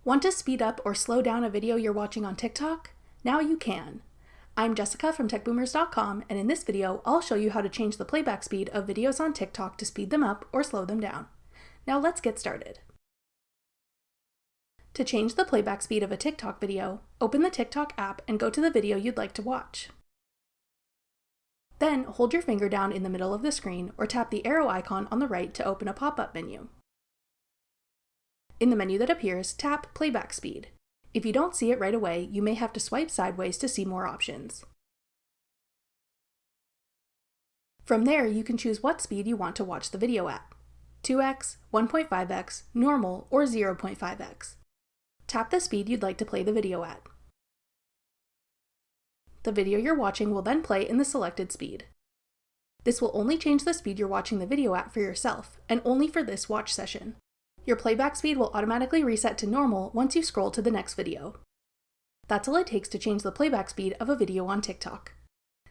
Want to speed up or slow down a video you're watching on TikTok? Now you can. I'm Jessica from techboomers.com, and in this video, I'll show you how to change the playback speed of videos on TikTok to speed them up or slow them down. Now let's get started. To change the playback speed of a TikTok video, open the TikTok app and go to the video you'd like to watch. Then hold your finger down in the middle of the screen or tap the arrow icon on the right to open a pop-up menu. In the menu that appears, tap Playback Speed. If you don't see it right away, you may have to swipe sideways to see more options. From there, you can choose what speed you want to watch the video at: 2x, 1.5x, normal, or 0.5x. Tap the speed you'd like to play the video at. The video you're watching will then play in the selected speed. This will only change the speed you're watching the video at for yourself, and only for this watch session. Your playback speed will automatically reset to normal once you scroll to the next video. That's all it takes to change the playback speed of a video on TikTok.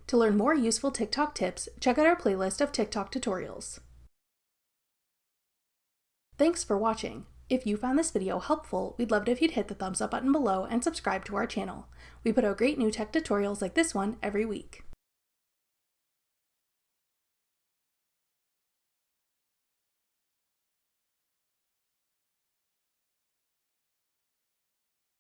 To learn more useful TikTok tips, check out our playlist of TikTok tutorials. Thanks for watching. If you found this video helpful, we'd love it if you'd hit the thumbs up button below and subscribe to our channel. We put out great new tech tutorials like this one every week.